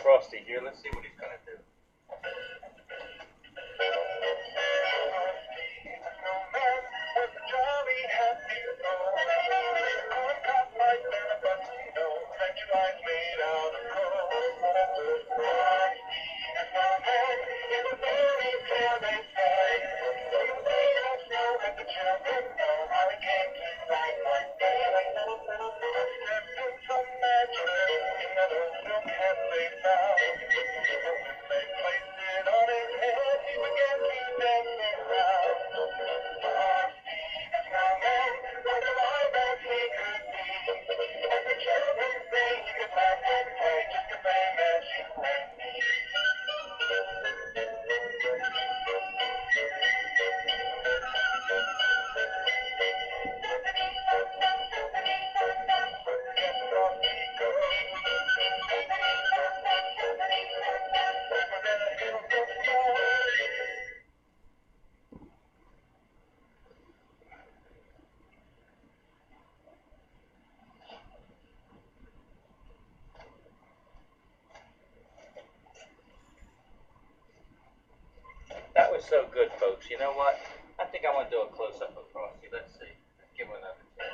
Frosty here. Let's see what he's going to do. That was so good, folks. You know what? I think I want to do a close-up of Frosty. Let's see. Let's give him another chance.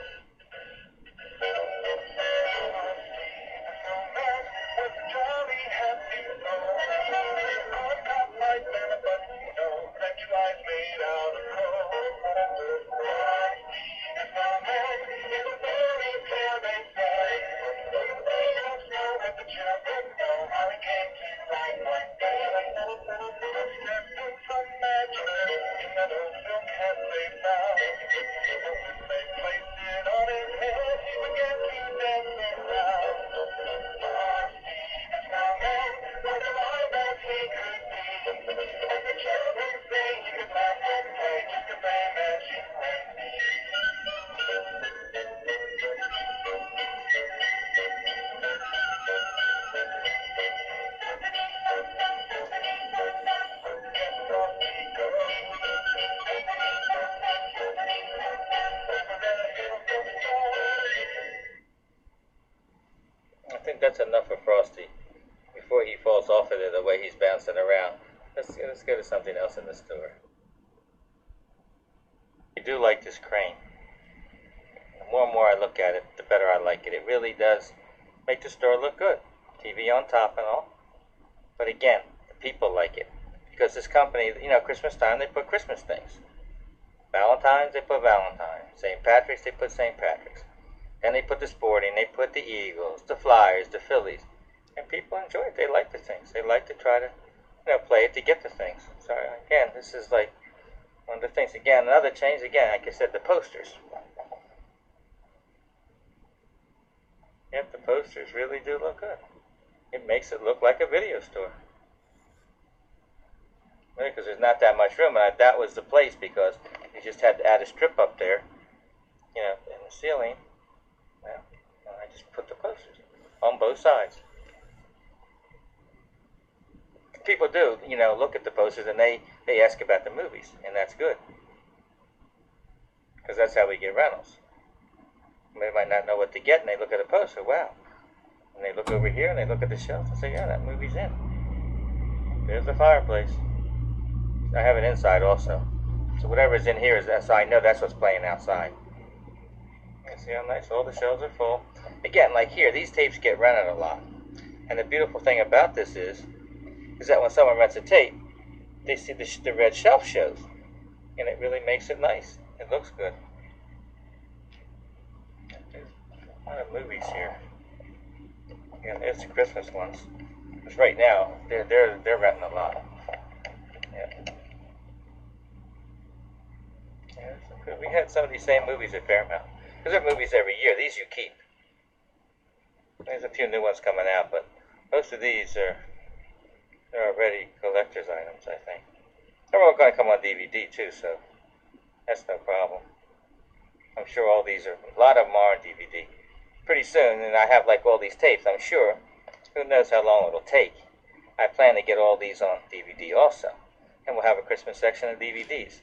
I think that's enough for Frosty before he falls off of it the way he's bouncing around. Let's go to something else in the store. I do like this crane. The more and more I look at it, the better I like it. It really does make the store look good. TV on top and all. But again, the people like it. Because this company, you know, Christmas time, they put Christmas things. Valentine's, they put Valentine's. St. Patrick's, they put St. Patrick's. Then they put the Sporting, they put the Eagles, the Flyers, the Phillies. And people enjoy it. They like the things. They like to try to, you know, play it to get the things. So again, this is like one of the things. Again, another change, again, like I said, the posters. Yep, the posters really do look good. It makes it look like a video store. Because there's not that much room, and that was the place because you just had to add a strip up there, you know, in the ceiling. Well, I just put the posters on both sides. People do, you know, look at the posters and they ask about the movies, and that's good. Because that's how we get rentals. They might not know what to get, and they look at a poster, wow. And they look over here, and they look at the shelf, and say, yeah, that movie's in. There's the fireplace. I have it inside also. So whatever's in here, so I know that's what's playing outside. You see how nice? All the shelves are full. Again, like here, these tapes get rented a lot. And the beautiful thing about this is that when someone rents a tape, they see the red shelf shows. And it really makes it nice. It looks good. There's a lot of movies here. Yeah, there's the Christmas ones. Because right now, they're renting a lot. Yeah. Yeah, we had some of these same movies at Fairmount. Because there are movies every year. These you keep. There's a few new ones coming out, but most of these they're already collector's items, I think. They're all going to come on DVD too, so that's no problem. I'm sure all these a lot of them are on DVD. Pretty soon, and I have like all these tapes, I'm sure. Who knows how long it'll take. I plan to get all these on DVD also. And we'll have a Christmas section of DVDs.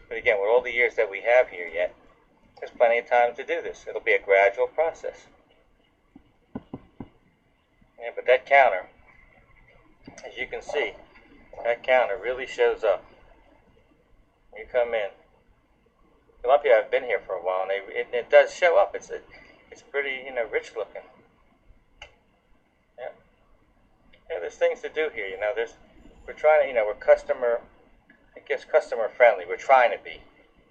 But again, with all the years that we have here yet, there's plenty of time to do this. It'll be a gradual process. Yeah, but that counter, As you can see, that counter really shows up. You come in. A lot of people have been here for a while, and it does show up. It's pretty, rich looking. Yeah. Yeah, there's things to do here. We're trying to, we're customer friendly. We're trying to be.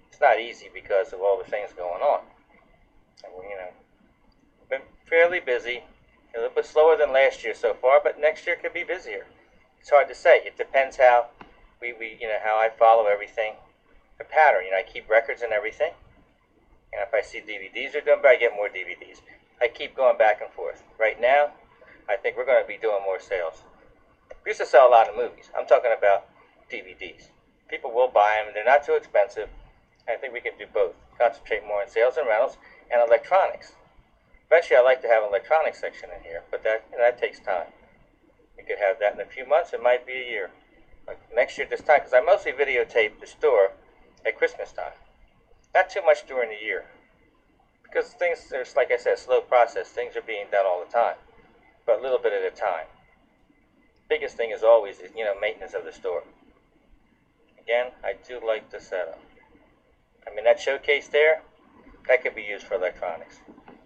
It's not easy because of all the things going on. And we've been fairly busy. A little bit slower than last year so far, but next year could be busier. It's hard to say. It depends how how I follow everything. The pattern, I keep records and everything. And if I see DVDs are doing better, I get more DVDs. I keep going back and forth. Right now, I think we're going to be doing more sales. We used to sell a lot of movies. I'm talking about DVDs. People will buy them. They're not too expensive. I think we can do both. Concentrate more on sales and rentals and electronics. Eventually, I'd like to have an electronics section in here, but that takes time. We could have that in a few months. It might be a year. Like next year this time, because I mostly videotape the store at Christmas time. Not too much during the year. Because there's, like I said, a slow process. Things are being done all the time. But a little bit at a time. Biggest thing is always, maintenance of the store. Again, I do like the setup. That showcase there, that could be used for electronics.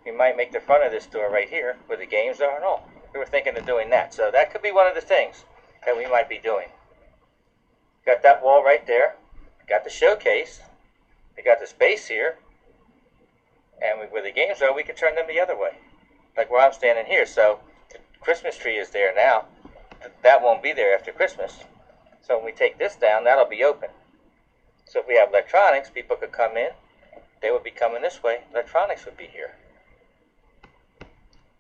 We might make the front of this store right here, where the games are and all. We were thinking of doing that. So that could be one of the things that we might be doing. Got that wall right there. Got the showcase. We got the space here. And where the games are, we can turn them the other way. Like where I'm standing here. So the Christmas tree is there now. That won't be there after Christmas. So when we take this down, that'll be open. So if we have electronics, people could come in. They would be coming this way. Electronics would be here.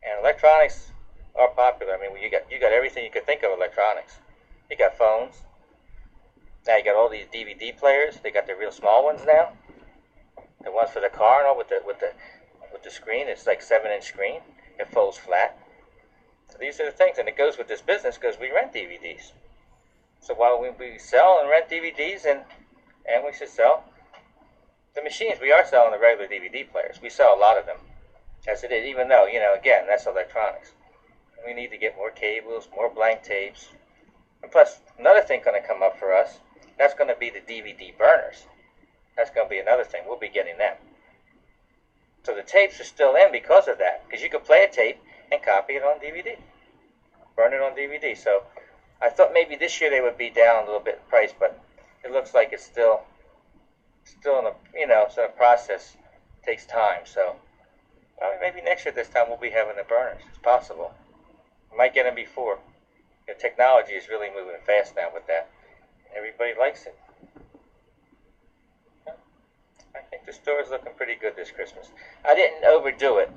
And electronics are popular. You got everything you could think of electronics. You got phones. Now you got all these DVD players. They got the real small ones now. The ones for the car and all with the screen. It's like 7-inch screen. It folds flat. So these are the things, and it goes with this business because we rent DVDs. So while we sell and rent DVDs, and we should sell the machines, we are selling the regular DVD players. We sell a lot of them, as it is. Even though again, that's electronics. We need to get more cables, more blank tapes, and plus another thing going to come up for us. That's going to be the DVD burners. That's going to be another thing. We'll be getting them. So the tapes are still in because of that. Because you could play a tape and copy it on DVD. Burn it on DVD. So I thought maybe this year they would be down a little bit in price, but it looks like it's still in a process. It takes time. So maybe next year this time we'll be having the burners. It's possible. We might get them before. The technology is really moving fast now with that. Everybody likes it. I think the store is looking pretty good this Christmas. I didn't overdo it.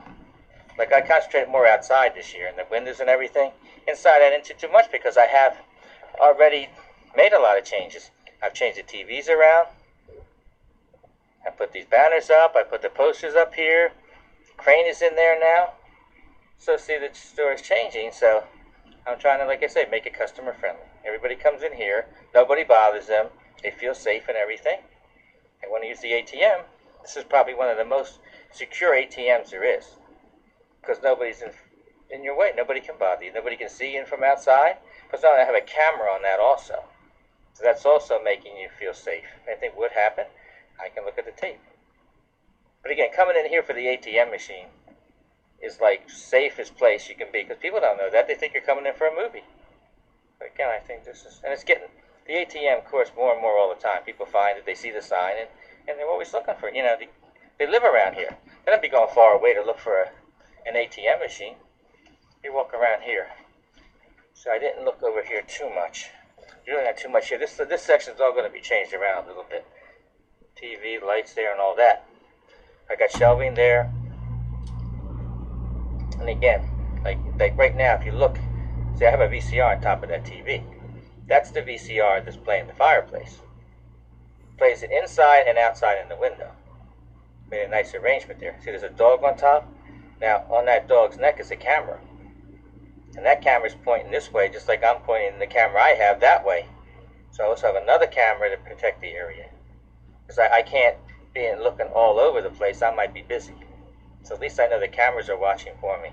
Like I concentrated more outside this year and the windows and everything. Inside I didn't do too much because I have already made a lot of changes. I've changed the TVs around. I put these banners up. I put the posters up here. The crane is in there now. So see, the store is changing. So I'm trying to, like I say, make it customer friendly. Everybody comes in here. Nobody bothers them. They feel safe and everything. They want to use the ATM. This is probably one of the most secure ATMs there is. Because nobody's in your way. Nobody can bother you. Nobody can see in from outside. Plus, now I have a camera on that also. So that's also making you feel safe. If anything would happen, I can look at the tape. But again, coming in here for the ATM machine is like safest place you can be. Because people don't know that. They think you're coming in for a movie. But again, I think this is... And it's getting... The ATM, of course, more and more all the time. People find it. They see the sign. And they're always looking for it. They live around here. They don't be going far away to look for an ATM machine. You walk around here. So I didn't look over here too much. Really not too much here. This section's all going to be changed around a little bit. TV, lights there, and all that. I got shelving there. And again, like right now, if you look, see, I have a VCR on top of that TV. That's the VCR that's playing the fireplace. Plays it inside and outside in the window. Made a nice arrangement there. See, there's a dog on top. Now, on that dog's neck is a camera. And that camera's pointing this way, just like I'm pointing the camera I have that way. So I also have another camera to protect the area. Because I can't be looking all over the place. I might be busy. So at least I know the cameras are watching for me.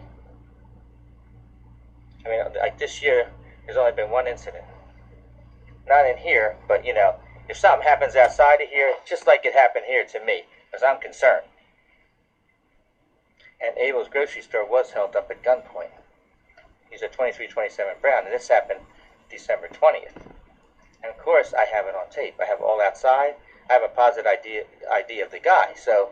Like this year There's only been one incident. Not in here, but you know, if something happens outside of here, just like it happened here to me, because I'm concerned. And Abel's grocery store was held up at gunpoint. He's at 2327 Brown, and this happened December 20th. And of course, I have it on tape. I have it all outside. I have a positive ID of the guy. So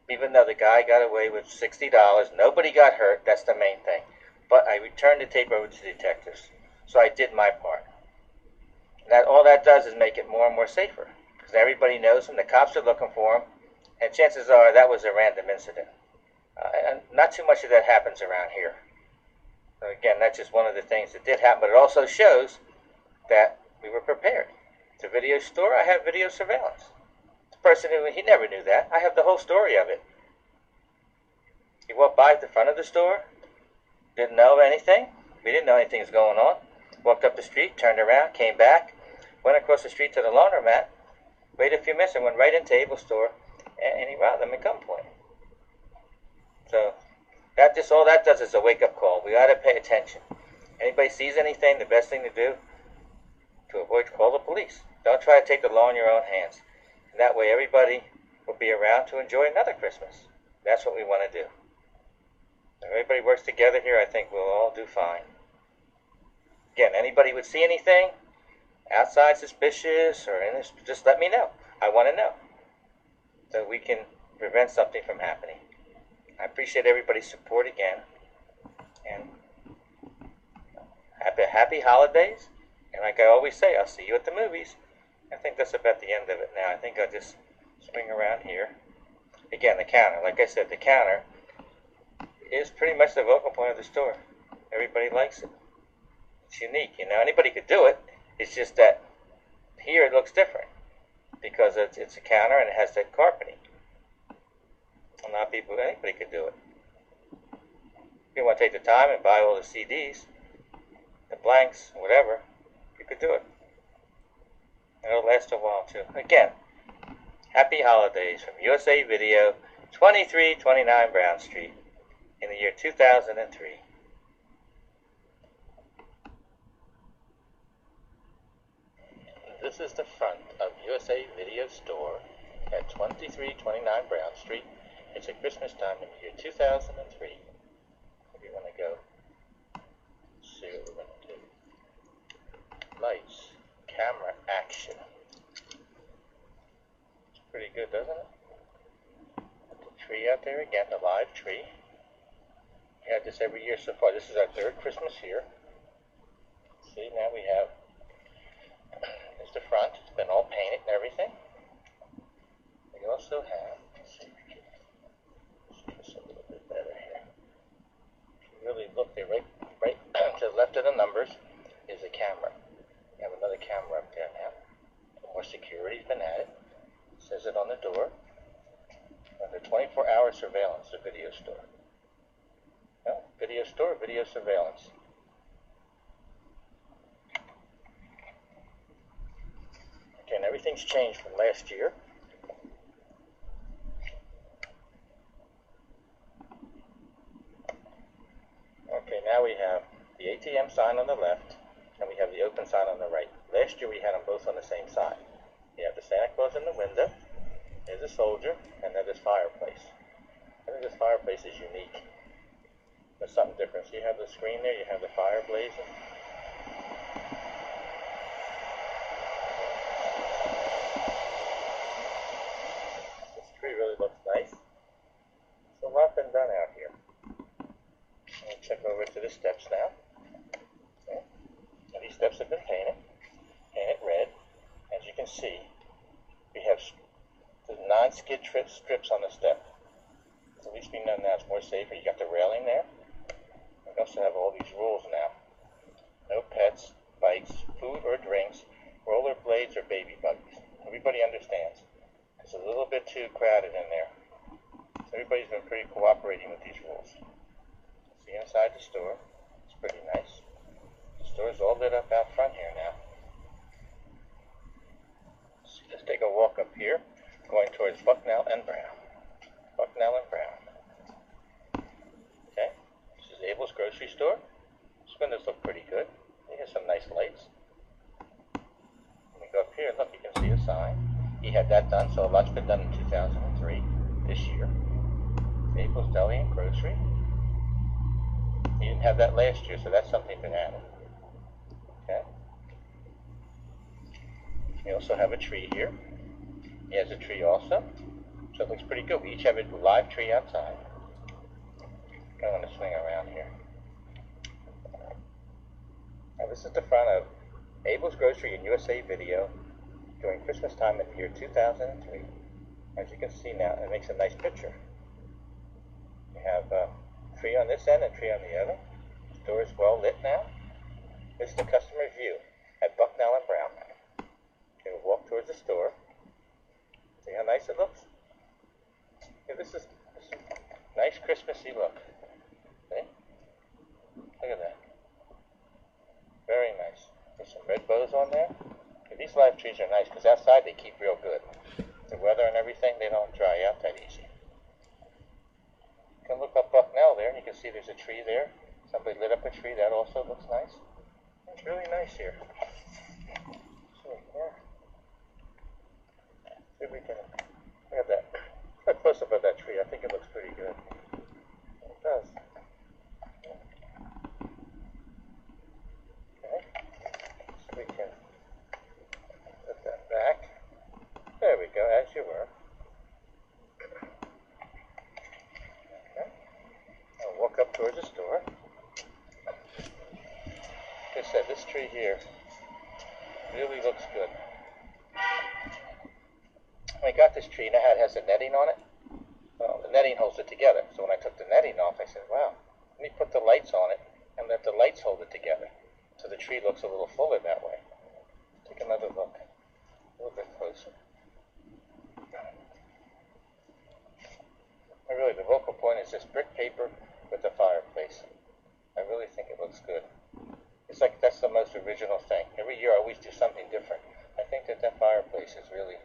even though the guy got away with $60, nobody got hurt. That's the main thing. But I returned the tape over to the detectives. So I did my part. And all that does is make it more and more safer. Because everybody knows him. The cops are looking for him. And chances are that was a random incident. And not too much of that happens around here. So again, that's just one of the things that did happen. But it also shows that we were prepared. It's a video store. I have video surveillance. The person he never knew that. I have the whole story of it. He walked by at the front of the store. Didn't know anything. We didn't know anything was going on. Walked up the street, turned around, came back, went across the street to the laundromat, waited a few minutes, and went right into Abel's store, and he robbed them at gunpoint. So all that does is a wake-up call. We got to pay attention. Anybody sees anything, the best thing to do to avoid, call the police. Don't try to take the law in your own hands. And that way everybody will be around to enjoy another Christmas. That's what we want to do. If everybody works together here, I think we'll all do fine. Again, anybody would see anything outside suspicious or in this, just let me know. I want to know so we can prevent something from happening. I appreciate everybody's support again. And happy holidays. And like I always say, I'll see you at the movies. I think that's about the end of it now. I think I'll just swing around here. Again, the counter. Like I said, the counter is pretty much the focal point of the store. Everybody likes it. It's unique, you know. Anybody could do it. It's just that here it looks different because it's a counter and it has that carpeting. A lot of people, anybody could do it. If you want to take the time and buy all the CDs, the blanks, whatever, you could do it. It'll last a while too. Again, happy holidays from USA Video, 2329 Brown Street, in the year 2003. This is the front of USA Video Store at 2329 Brown Street. It's at Christmas time in the year 2003. If you want to go, see what we're going to do. Lights, camera, action. It's pretty good, doesn't it? The tree out there again, the live tree. We have this every year so far. This is our third Christmas here. See, now we have, there's the front. It's been all painted and everything. We also have, let's see, this a little bit better here. If you really look there, right to the left of the numbers is a camera. We have another camera up there now. More security's been added. It says it on the door. Under 24-hour surveillance, the video store. No, video store, video surveillance. Okay, and everything's changed from last year. Okay, now we have the ATM sign on the left, and we have the open sign on the right. Last year we had them both on the same side. You have the Santa Claus in the window, there's a soldier, and then this fireplace. I think this fireplace is unique. There's something different. So you have the screen there, you have the fire blazing. This tree really looks nice. So a lot been done out here. Let me check over to the steps now. Okay. Now these steps have been painted red. As you can see, we have the 9 skid strips on the step. So at least we know now it's more safer. You got the railing there. We also have all these rules now. No pets, bikes, food or drinks, roller blades or baby buggies. Everybody understands. It's a little bit too crowded in there. So everybody's been pretty cooperating with these rules. See inside the store. It's pretty nice. The store's all lit up out front here now. So let's take a walk up here, going towards Bucknell and Brown. Bucknell and Brown. Okay, this is Abel's grocery store. These windows look pretty good. They have some nice he had that done, so a lot's been done in 2003, this year. Staples Deli and Grocery. He didn't have that last year, so that's something been added. Okay. We also have a tree here. He has a tree also, so it looks pretty good. We each have a live tree outside. I want to swing around here. Now this is the front of Abel's Grocery and USA Video during Christmas time in the year 2003. As you can see now, it makes a nice picture. You have a tree on this end and tree on the other. The store is well lit now. This is the customer view at Bucknell and Brown. Okay, we'll walk towards the store. See how nice it looks? Okay, this is a nice Christmassy look. See? Look at that. Very nice. There's some red bows on there. Okay, these live trees are nice because outside they keep real good. The weather and everything, they don't dry out that easy. You can look up Bucknell there and you can see there's a tree there. Somebody lit up a tree. That also looks nice. It's really nice here. So, yeah. See if we can look at that. A close up of that tree. I think it looks pretty good. It does. Okay. So we can put that back. There we go, as you were. Okay. I'll walk up towards the store. Like I said, this tree here really looks good. When I got this tree, you know how it has the netting on it? Well, the netting holds it together. So when I took the netting off, I said, wow, let me put the lights on it and let the lights hold it together. So the tree looks a little fuller that way. Take another look, a little bit closer. And really, the focal point is this brick paper with the fireplace. I really think it looks good. It's like that's the most original thing. Every year I always do something different. I think that fireplace is really,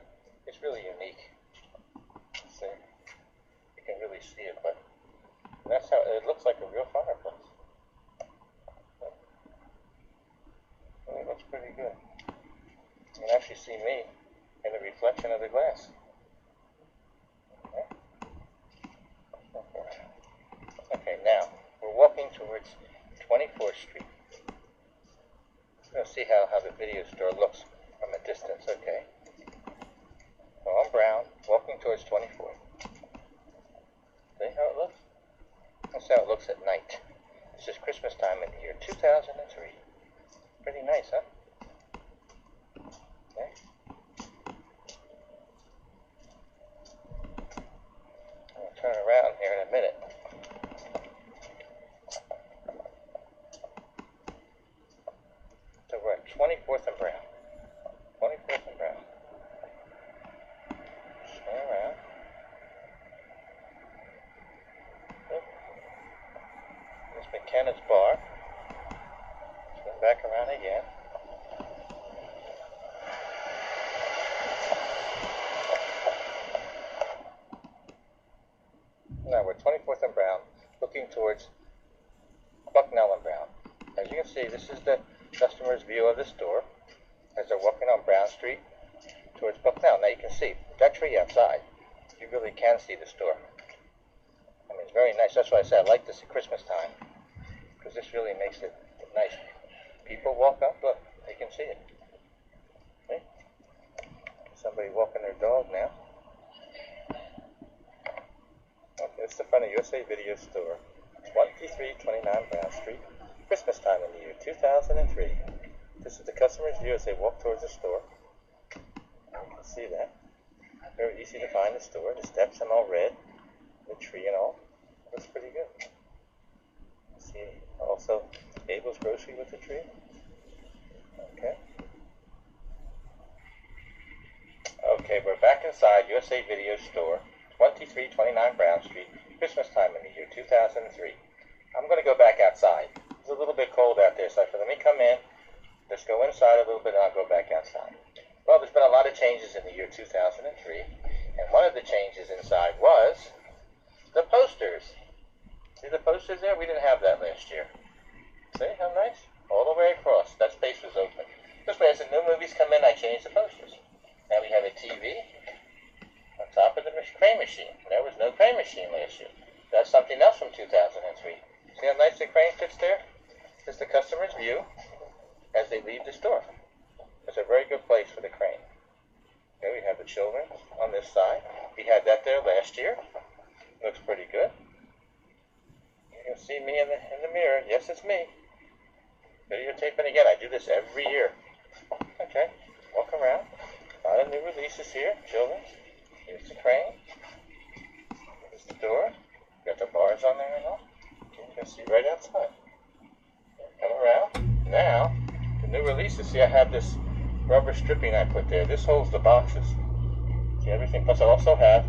it's really unique. See, you can really see it, but that's how it looks, like a real fireplace. Well, it looks pretty good. You can actually see me in the reflection of the glass. Okay, now we're walking towards 24th Street. We're going to see how the video store looks from a distance. Okay. So I'm Brown, walking towards 24th. See how it looks? That's how it looks at night. This is Christmas time in the year 2003. Pretty nice, huh? Okay. I'll turn around here in a minute. So we're at 24th and Brown. 24th and Brown. Swing around. Yep. There's McKenna's Bar. Swing back around again. Now we're 24th and Brown, looking towards Bucknell and Brown. As you can see, this is the customer's view of the store as they're walking on Brown Street towards Bucknell. Now you can see that tree outside. You really can see the store. I mean, it's very nice. That's why I said I like this at Christmas time, because this really makes it nice. People walk up, look, they can see it. See? Somebody walking their dog now. Okay, it's the front of USA Video Store. 2329 Brown Street. Christmas time in the year 2003. This is the customer's view as they walk towards the store. You can see that. Very easy to find the store. The steps are all red. The tree and all. Looks pretty good. See also Abel's Grocery with the tree. Okay. Okay, we're back inside USA Video Store. 2329 Brown Street, Christmas time in the year 2003. I'm going to go back outside. It's a little bit cold out there, so I said, let me come in, let's go inside a little bit, and I'll go back outside. Well, there's been a lot of changes in the year 2003, and one of the changes inside was the posters. See the posters there? We didn't have that last year. See how nice? All the way across. That space was open. This way, as the new movies come in, I change the posters. Now we have a TV. view as they leave the store. It's a very good place for the crane. Okay, we have the children on this side. We had that there last year. Looks pretty good. You can see me in the mirror. Yes, it's me. Videotaping again. I do this every year. Okay, walk around. A lot of new releases here. Children's. Here's the crane. Here's the door. Got the bars on there and all. You can see right outside. Come around. Now, the new releases. See, I have this rubber stripping I put there. This holds the boxes. See everything. Plus, I also have.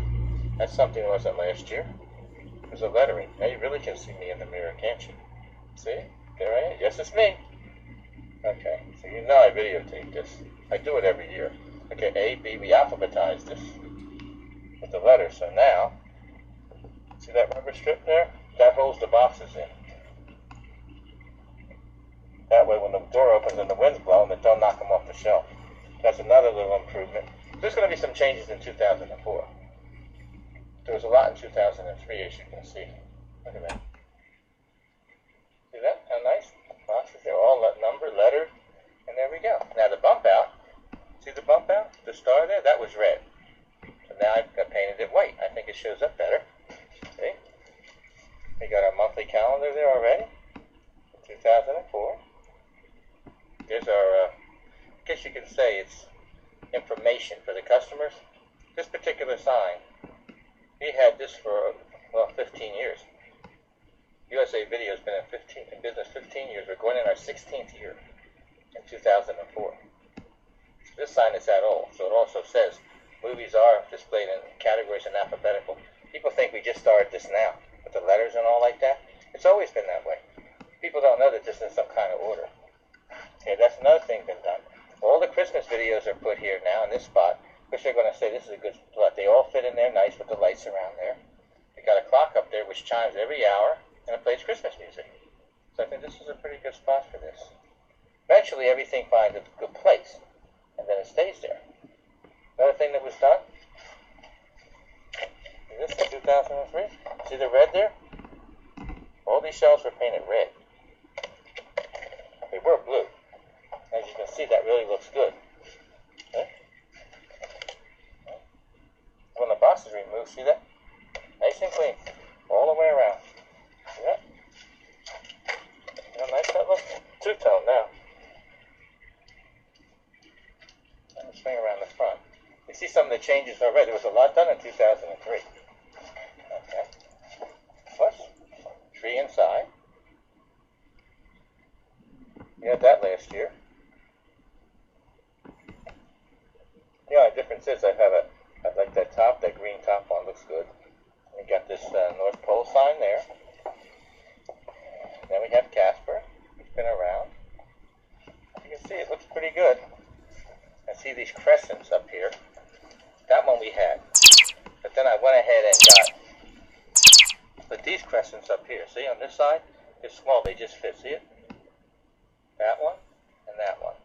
That's something that wasn't last year. There's a lettering. Now you really can see me in the mirror, can't you? See? There I am. Yes, it's me. Okay, so you know I videotape this. I do it every year. Okay, A, B, we alphabetize this with the letters. So now, see that rubber strip there? That holds the boxes in. That way when the door opens and the wind's blowing, it don't knock them off the shelf. That's another little improvement. There's going to be some changes in 2004. There was a lot in 2003, as you can see. Look at that. See that? How nice? Boxes, they're all numbered, lettered, and there we go. Now the bump out, see the bump out? The star there? That was red. So now I've painted it white. I think it shows up better. See? We got our monthly calendar there already. 2004. There's our, I guess you can say it's information for the customers. This particular sign, we had this for, 15 years. USA Video has been in business 15 years. We're going in our 16th year in 2004. This sign is that old, so it also says movies are displayed in categories in alphabetical. People think we just started this now with the letters and all like that. It's always been that way. People don't know that this is some kind of order. Okay, that's another thing been done. All the Christmas videos are put here now in this spot, which they're going to say this is a good spot. They all fit in there nice with the lights around there. We got a clock up there which chimes every hour, and it plays Christmas music. So I think this is a pretty good spot for this. Eventually everything finds a good place, and then it stays there. Another thing that was done, this in 2003, see the red there? All these shelves were painted red. They were blue. As you can see, that really looks good. Okay. When the box is removed, see that? Nice and clean, all the way around. See that? See how nice that looks? Two-tone now. Let me swing around the front. You see some of the changes already. There was a lot done in 2003. Okay. Plus, tree inside. We had that last year. The only difference is I like that top, that green top one looks good. We got this North Pole sign there. Then we have Casper. It's been around. You can see it looks pretty good. I see these crescents up here. That one we had. But then I went ahead and put these crescents up here. See, on this side, they're small. They just fit. See it? That one and that one.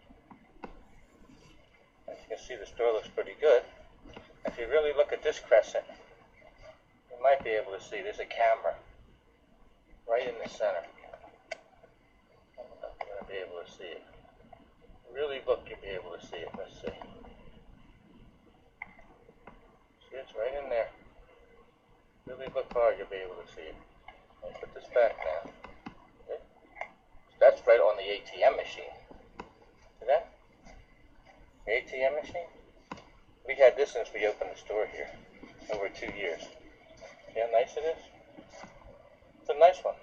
As you can see, the store looks pretty good. If you really look at this crescent, you might be able to see there's a camera right in the center. I'm not going to be able to see it. Really look, you'll be able to see it. Let's see. See, it's right in there. Really look hard, you'll be able to see it. Let me put this back now. Okay. So that's right on the ATM machine. See that? The ATM machine? We had this since we opened the store here. Over 2 years. See how nice it is? It's a nice one.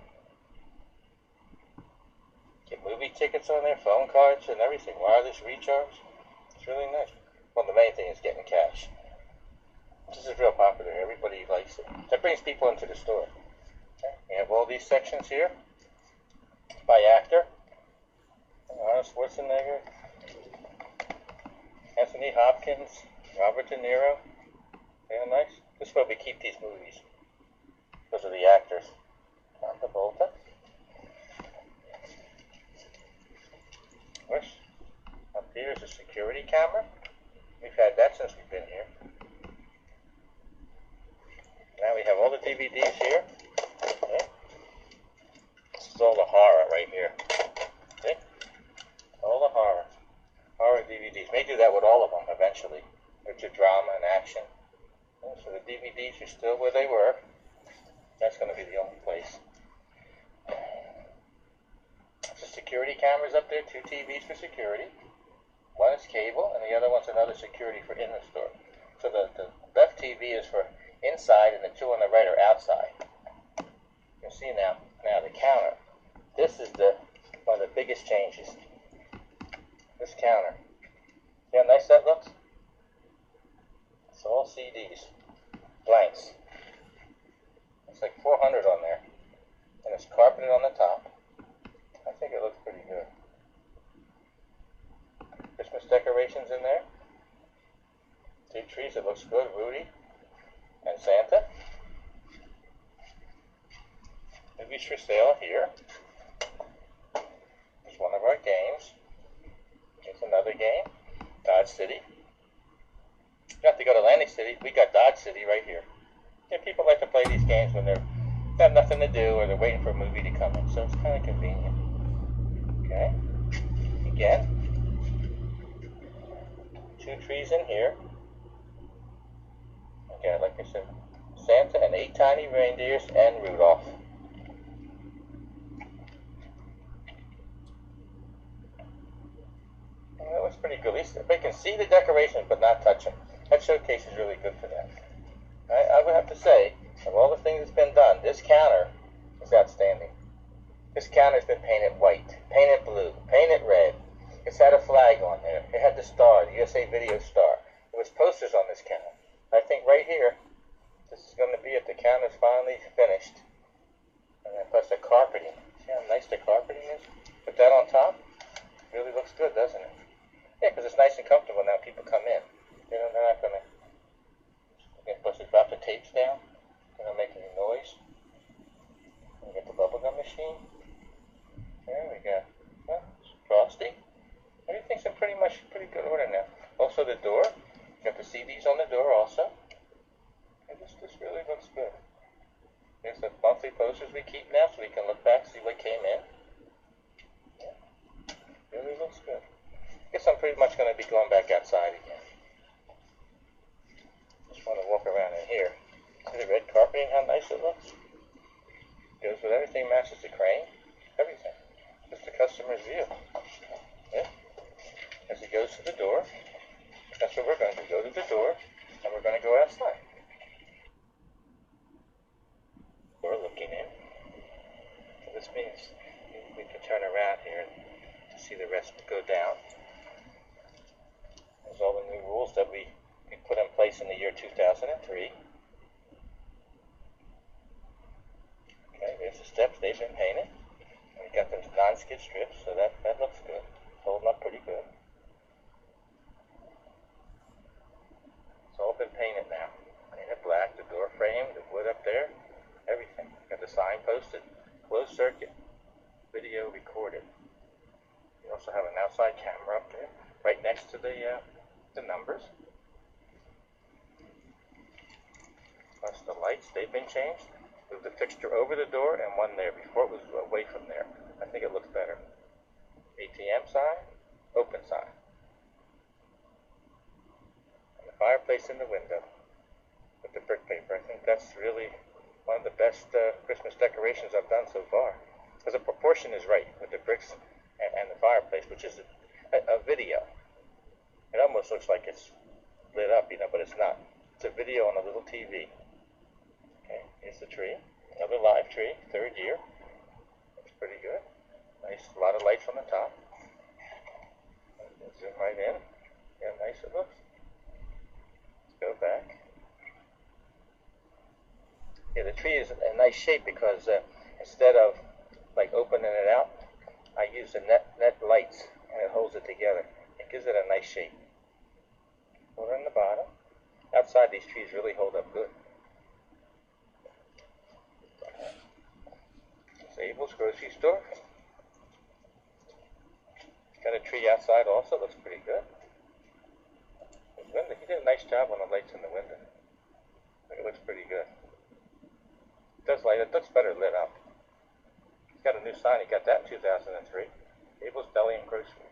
Get movie tickets on there, phone cards and everything. Wireless recharge. It's really nice. Well, the main thing is getting cash. This is real popular. Everybody likes it. That brings people into the store. Okay. We have all these sections here by actor. Arnold Schwarzenegger, Anthony Hopkins, Robert De Niro. Very nice. This is where we keep these movies. Those are the actors. John Travolta. Of course, up here is a security camera. We've had that since we've been here. Now we have all the DVDs here. Okay. This is all the horror right here. See? eventually. There's your drama and action. So the DVDs are still where they were. That's going to be the only place. So security cameras up there, 2 TVs for security. One is cable, and the other one's another security for in the store. So the left TV is for inside, and the 2 on the right are outside. You can see now the counter. This is one of the biggest changes. This counter. See how nice that looks? It's all CDs, blanks. It's like 400 on there, and it's carpeted on the top. I think it looks pretty good. Christmas decorations in there. 2 trees, it looks good. Rudy and Santa. Movies for sale here. There's one of our games. Here's another game. Dodge City. You have to go to Atlantic City. We got Dodge City right here. Yeah, people like to play these games when they have nothing to do or they're waiting for a movie to come in, so it's kind of convenient. Okay. Again, 2 trees in here. Okay, like I said, Santa and 8 tiny reindeers and Rudolph. That was pretty good. At least they can see the decorations but not touch them. That showcase is really good for them. I would have to say, of all the things that's been done, this counter is outstanding. This counter's been painted white, painted blue, painted red. It's had a flag on there. It had the star, the USA Video star. There was posters on this counter. I think right here, this is going to be it. The counter's finally finished. And then plus the carpeting. See how nice the carpeting is? Put that on top. Really looks good, doesn't it? Yeah, because it's nice and comfortable now people come in. They're not going to... You're supposed to drop the tapes down. They're not making any noise. We got the bubblegum machine. There we go. Well, Frosty. Everything's in pretty good order now. Also the door. You got the CDs on the door also. And this really looks good. Here's the monthly posters we keep now so we can look back, see what came in. Yeah. Really looks good. Guess I'm pretty much going to be going back outside again. Just want to walk around in here. See the red carpeting, how nice it looks? Goes with everything, matches the crane, everything. Just the customer's view. Yeah. As it goes to the door, that's what we're going to do. Go to the door, and we're going to go outside. We're looking in. So this means we can turn around here to see the rest go down. There's all the new rules that we put in place in the year 2003. Okay, there's the steps. They've been painted. And we got those non-skid strips, so that looks good. Holding up pretty good. It's all been painted now. Painted black, the door frame, the wood up there, everything. Got the sign posted, closed circuit, video recorded. We also have an outside camera up there, right next to the numbers. Plus the lights, they've been changed. Move the fixture over the door and one there. Before it was away from there. I think it looks better. ATM sign, open sign. And the fireplace in the window with the brick paper. I think that's really one of the best Christmas decorations I've done so far. Because the proportion is right with the bricks and the fireplace, which is a video. It almost looks like it's lit up, but it's not. It's a video on a little TV. Okay, here's the tree. Another live tree, 3rd year. Looks pretty good. Nice, a lot of lights on the top. Zoom right in. See how nice it looks. Let's go back. Yeah, the tree is a nice shape because instead of like opening it out, I use the net lights and it holds it together. It gives it a nice shape. Over in the bottom. Outside, these trees really hold up good. Abel's grocery store. Got a tree outside also, looks pretty good. The window, he did a nice job on the lights in the window. It looks pretty good. It does light, it looks better lit up. He's got a new sign, he got that in 2003. Abel's Deli and Grocery.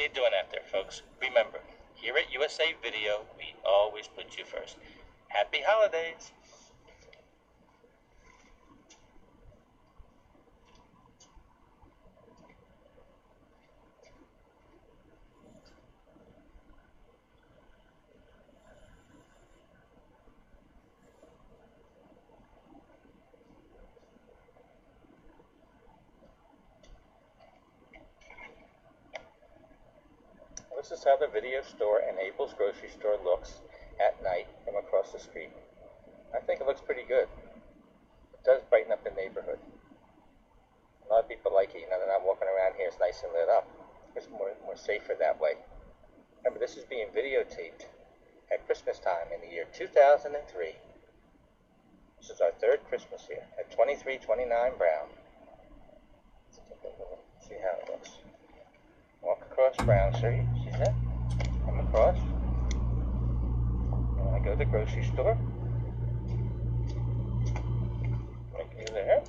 you doing out there, folks? Remember, here at USA Video, we always put you first. Happy holidays! This is how the video store and Abel's grocery store looks at night from across the street. I think it looks pretty good. It does brighten up the neighborhood. A lot of people like it, they're not walking around here, it's nice and lit up. It's more safer that way. Remember, this is being videotaped at Christmas time in the year 2003. This is our third Christmas here at 2329 Brown. Let's take a look, see how it looks. Walk across Brown Street, see that? Come across. And I go to the grocery store. Right through there.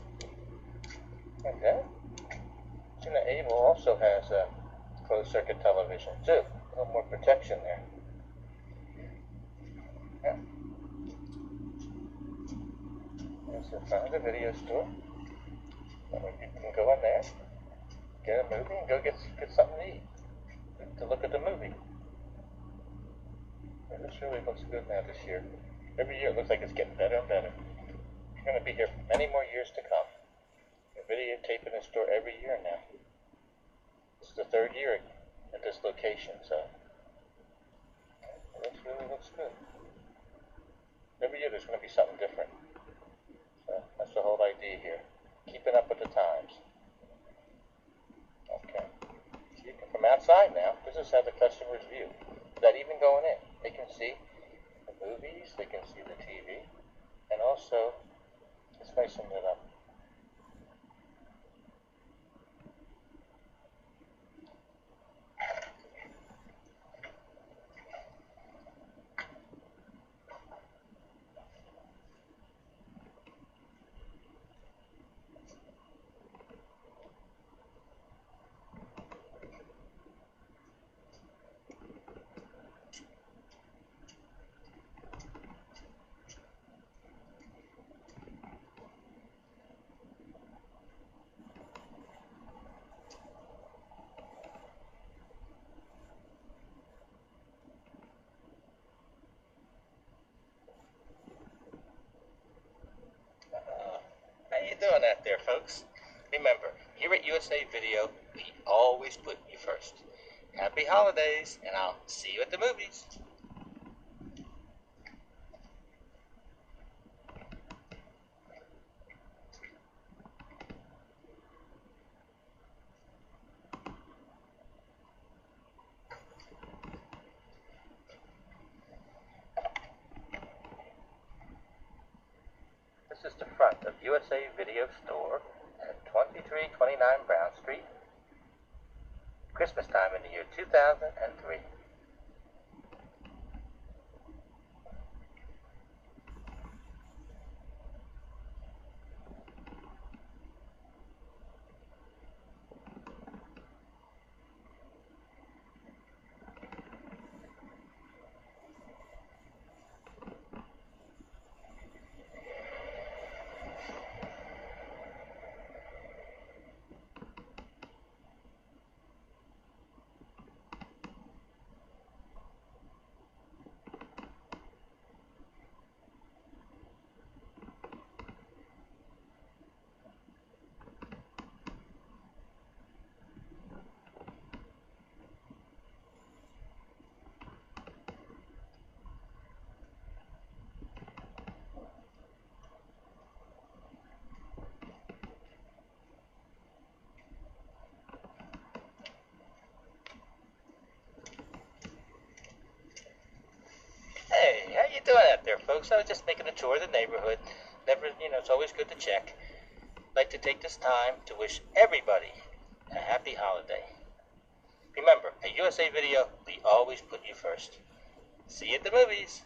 Like that. See that Abel also has a closed circuit television too. A little more protection there. Yeah. There's the front of the video store. And you can go in there, get a movie, and go get something to eat. To look at the movie. And this really looks good now this year. Every year it looks like it's getting better and better. You're going to be here for many more years to come. We're videotaping the store every year now. This is the third year at this location, so it really looks good. Every year there's going to be something different. So that's the whole idea here. Keeping up with the times. Okay. So you can, from outside now, this is how the customers view. Without even going in, they can see the movies, they can see the TV, and also it's nice and lit up. How you doing out there, folks? Remember, here at USA Video, we always put you first. Happy holidays, and I'll see you at the movies. This is the front of USA Video Store at 2329 Brown Street. Christmas time in the year 2003. Hey, how you doing out there, folks? I was just making a tour of the neighborhood. Never, it's always good to check. I'd like to take this time to wish everybody a happy holiday. Remember, at USA Video, we always put you first. See you at the movies.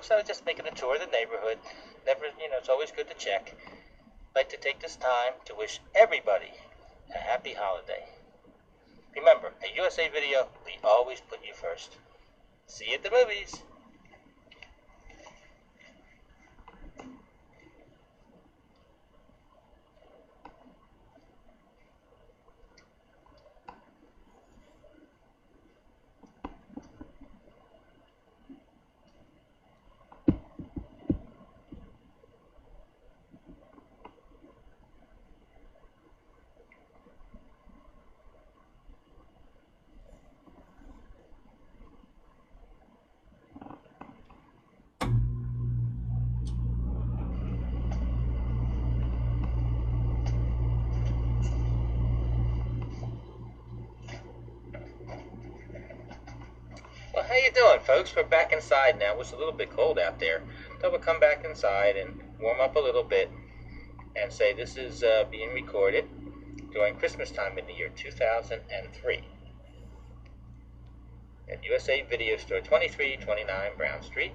folks. I was just making a tour of the neighborhood. Never, it's always good to check. I'd like to take this time to wish everybody a happy holiday. Remember, at USA Video, we always put you first. See you at the movies. Well, how you doing, folks? We're back inside now. It was a little bit cold out there. So we'll come back inside and warm up a little bit and say this is being recorded during Christmas time in the year 2003 at USA Video Store, 2329 Brown Street.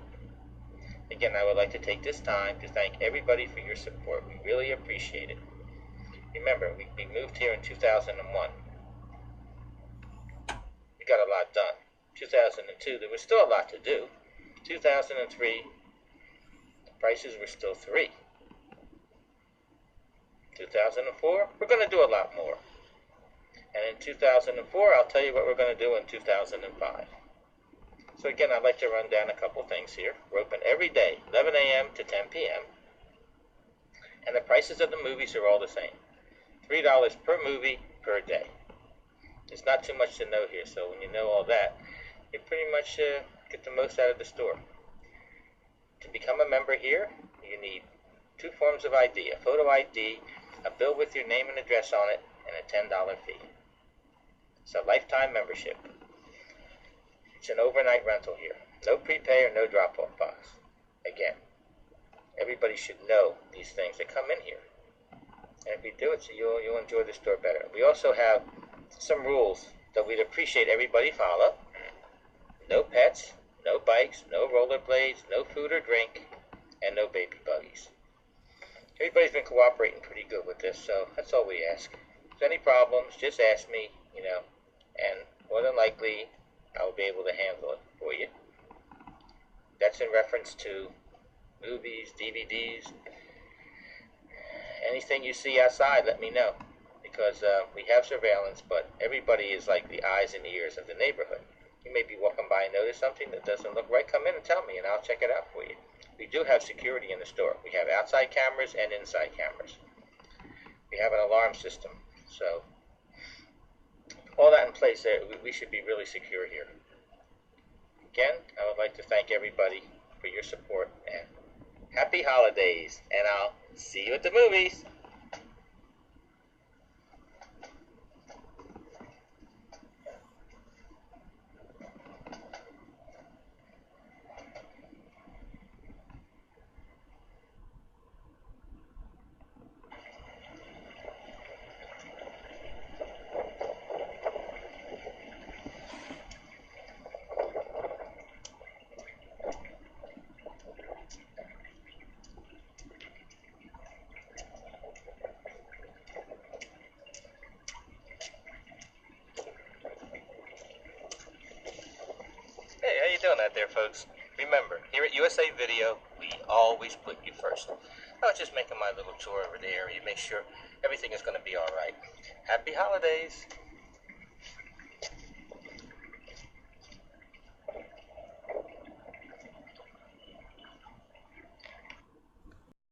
Again, I would like to take this time to thank everybody for your support. We really appreciate it. Remember, we moved here in 2001. We got a lot done. 2002, there was still a lot to do. 2003, the prices were still $3. 2004, we're going to do a lot more. And in 2004, I'll tell you what we're going to do in 2005. So again, I'd like to run down a couple things here. We're open every day, 11 a.m. to 10 p.m. And the prices of the movies are all the same. $3 per movie per day. There's not too much to know here, so when you know all that, you pretty much get the most out of the store. To become a member here, you need 2 forms of ID, a photo ID, a bill with your name and address on it, and a $10 fee. It's a lifetime membership. It's an overnight rental here. No prepay or no drop-off box. Again, everybody should know these things that come in here. And if you do it, so you'll enjoy the store better. We also have some rules that we'd appreciate everybody follow. No pets, no bikes, no rollerblades, no food or drink, and no baby buggies. Everybody's been cooperating pretty good with this, so that's all we ask. If there's any problems, just ask me, and more than likely, I'll be able to handle it for you. That's in reference to movies, DVDs, anything you see outside, let me know. Because we have surveillance, but everybody is like the eyes and ears of the neighborhood. You may be walking by and notice something that doesn't look right, come in and tell me, and I'll check it out for you. We do have security in the store. We have outside cameras and inside cameras. We have an alarm system, so all that in place there, we should be really secure here. Again, I would like to thank everybody for your support, and happy holidays, and I'll see you at the movies. Hey, how you doing out there, folks? Remember, here at USA Video, we always put you first. I was just making my little tour over the area, make sure everything is going to be all right. Happy holidays!